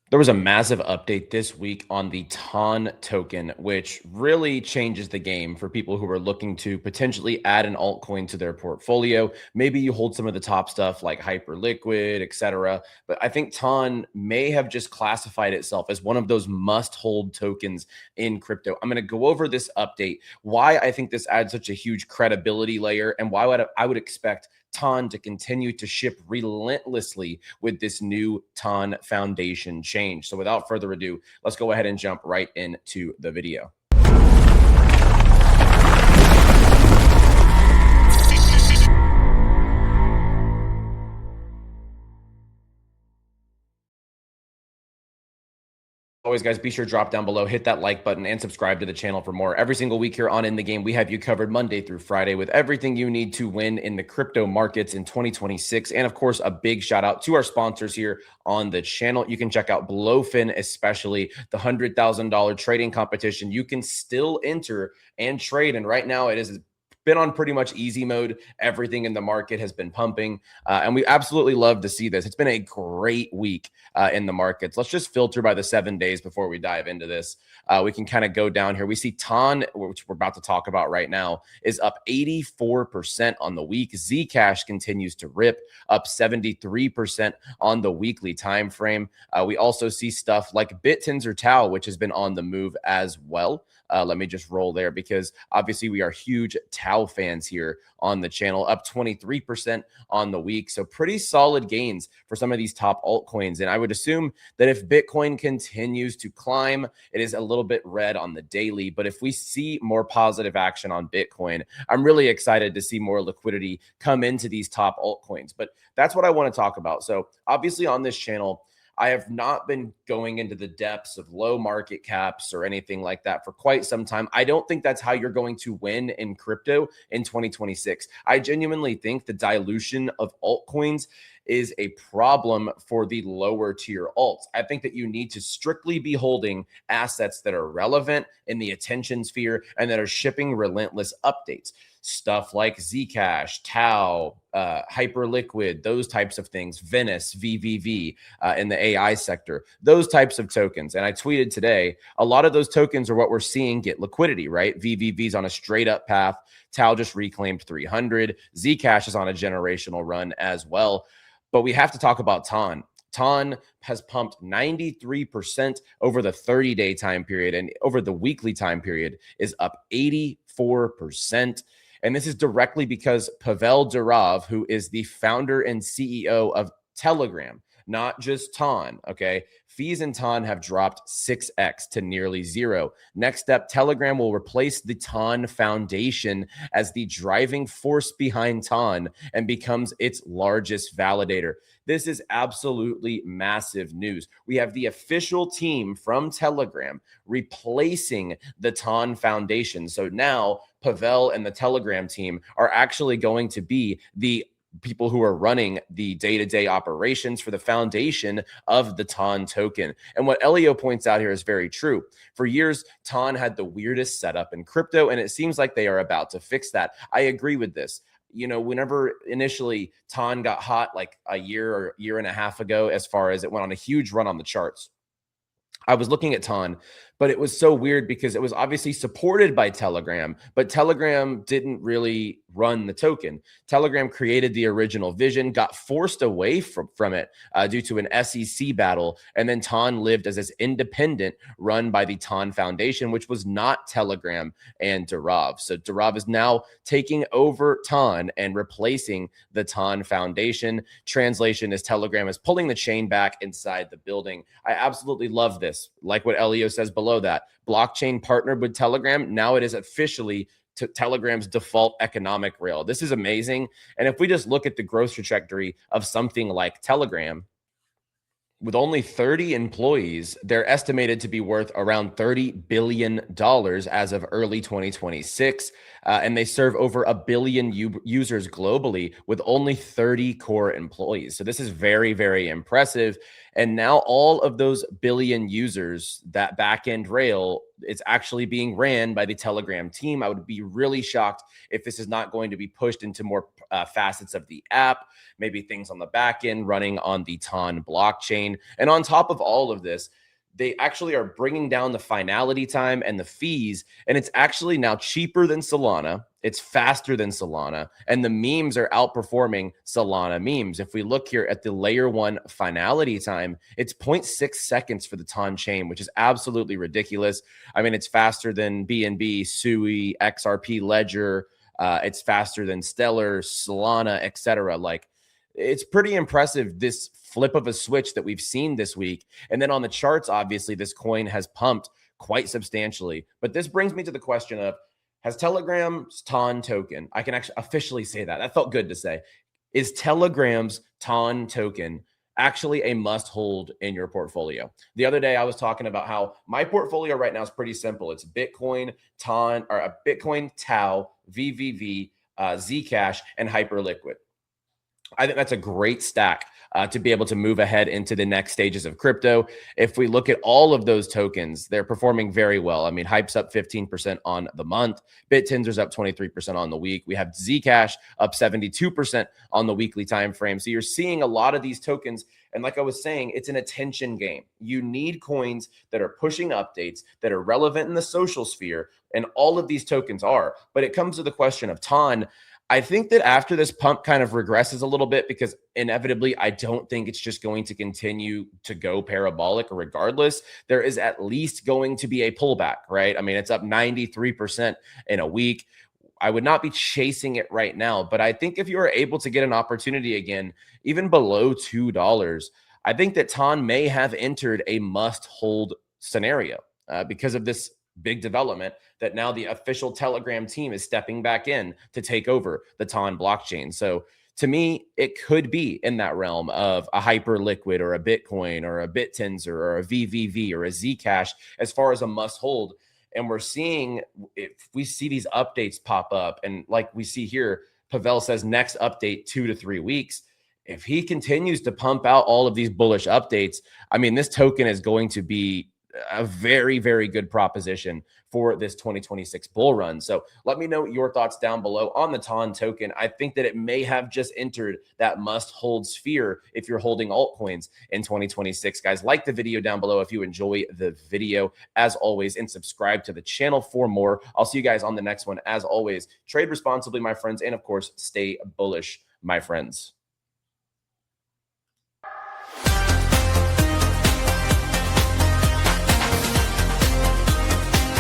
There was a massive update this week on the TON token, which really changes the game for people who are looking to potentially add an altcoin to their portfolio. Maybe you hold some of the top stuff like Hyperliquid, etc. But I think TON may have just classified itself as one of those must-hold tokens in crypto. I'm going to go over this update, why I think this adds such a huge credibility layer, and why I would expect TON to continue to ship relentlessly with this new TON Foundation change. So without further ado, let's go ahead and jump right into the video. Always, guys, be sure to drop down below, hit that like button, and subscribe to the channel for more. Every single week here on In the Game, we have you covered Monday through Friday with everything you need to win in the crypto markets in 2026. And of course, a big shout out to our sponsors here on the channel. You can check out 𝗨𝗏, especially the $100,000 trading competition. You can still enter and trade. And right now it is been on pretty much easy mode. Everything in the market has been pumping, and we absolutely love to see this. It's been a great week in the markets. Let's just filter by the 7 days before we dive into this. We can kind of go down here. We see TON, which we're about to talk about right now, is up 84% on the week. Zcash continues to rip, up 73% on the weekly time frame. We also see stuff like 𝗏𝗏𝗏, which has been on the move as well. Let me just roll there because obviously we are huge 𝗏 fans here on the channel, up 23% on the week. So pretty solid gains for some of these top altcoins. And I would assume that if Bitcoin continues to climb, it is a little bit red on the daily. But if we see more positive action on Bitcoin, I'm really excited to see more liquidity come into these top altcoins. But that's what I want to talk about. So obviously on this channel, I have not been going into the depths of low market caps or anything like that for quite some time. I don't think that's how you're going to win in crypto in 2026. I genuinely think the dilution of altcoins is a problem for the lower tier alts. I think that you need to strictly be holding assets that are relevant in the attention sphere and that are shipping relentless updates. Stuff like Zcash, 𝗏, Hyperliquid, those types of things, Venice, 𝗍𝗑𝗏 in the AI sector, those types of tokens. And I tweeted today, a lot of those tokens are what we're seeing get liquidity, right? 𝗍𝗑𝗏's on a straight up path. 𝗏 just reclaimed 300. Zcash is on a generational run as well. But we have to talk about TON. TON has pumped 93% over the 30-day time period, and over the weekly time period is up 84%. And this is directly because Pavel Durov, who is the founder and CEO of Telegram, not just TON, okay? Fees in TON have dropped 6x to nearly zero. Next step, Telegram will replace the TON Foundation as the driving force behind TON and becomes its largest validator. This is absolutely massive news. We have the official team from Telegram replacing the TON Foundation. So now Pavel and the Telegram team are actually going to be the people who are running the day-to-day operations for the foundation of the TON token. And what Elio points out here is very true. For years, TON had the weirdest setup in crypto, and it seems like they are about to fix that. I agree with this. You know, whenever initially TON got hot, like a year or year and a half ago, as far as it went on a huge run on the charts, I was looking at TON, but it was so weird because it was obviously supported by Telegram, but Telegram didn't really run the token. Telegram created the original vision, got forced away from it due to an SEC battle, and then TON lived as this independent run by the TON Foundation, which was not Telegram and Durov. So Durov is now taking over TON and replacing the TON Foundation. Translation is Telegram is pulling the chain back inside the building. I absolutely love this. Like what Elio says below that, blockchain partnered with Telegram. Now it is officially to Telegram's default economic rail. This is amazing. And if we just look at the growth trajectory of something like Telegram, with only 30 employees, they're estimated to be worth around $30 billion as of early 2026. And they serve over 1 billion users globally with only 30 core employees. So this is very, very impressive. And now all of those billion users, that backend rail, it's actually being ran by the Telegram team. I would be really shocked if this is not going to be pushed into more facets of the app, maybe things on the back end running on the TON blockchain. And on top of all of this, they actually are bringing down the finality time and the fees, and it's actually now cheaper than Solana. It's faster than Solana, and the memes are outperforming Solana memes. If we look here at the layer 1 finality time, it's 0.6 seconds for the TON chain, which is absolutely ridiculous. I mean, it's faster than BNB, Sui, XRP Ledger. It's faster than Stellar, Solana, etc. Like, it's pretty impressive, this flip of a switch that we've seen this week. And then on the charts, obviously, this coin has pumped quite substantially. But this brings me to the question of, has Telegram's TON token, I can actually officially say that. That felt good to say. Is Telegram's TON token actually a must hold in your portfolio? The other day, I was talking about how my portfolio right now is pretty simple. It's Bitcoin, TON, or a Bitcoin, Tau, VVV, Zcash, and Hyperliquid. I think that's a great stack to be able to move ahead into the next stages of crypto. If we look at all of those tokens, they're performing very well. I mean, Hype's up 15% on the month. BitTensor's up 23% on the week. We have Zcash up 72% on the weekly time frame. So you're seeing a lot of these tokens. And like I was saying, it's an attention game. You need coins that are pushing updates, that are relevant in the social sphere. And all of these tokens are. But it comes to the question of TON. I think that after this pump kind of regresses a little bit, because inevitably, I don't think it's just going to continue to go parabolic regardless. There is at least going to be a pullback, right? I mean, it's up 93% in a week. I would not be chasing it right now, but I think if you are able to get an opportunity again, even below $2, I think that TON may have entered a must hold scenario because of this big development that now the official Telegram team is stepping back in to take over the TON blockchain. So to me, it could be in that realm of a Hyperliquid or a Bitcoin or a BitTensor or a VVV or a Zcash as far as a must hold. And we're seeing, if we see these updates pop up, and like we see here, Pavel says next update 2 to 3 weeks. If he continues to pump out all of these bullish updates, I mean, this token is going to be a very, very good proposition for this 2026 bull run. So let me know your thoughts down below on the TON token. I think that it may have just entered that must hold sphere if you're holding altcoins in 2026. Guys, like the video down below if you enjoy the video, as always, and subscribe to the channel for more. I'll see you guys on the next one. As always, trade responsibly, my friends, and of course, stay bullish, my friends.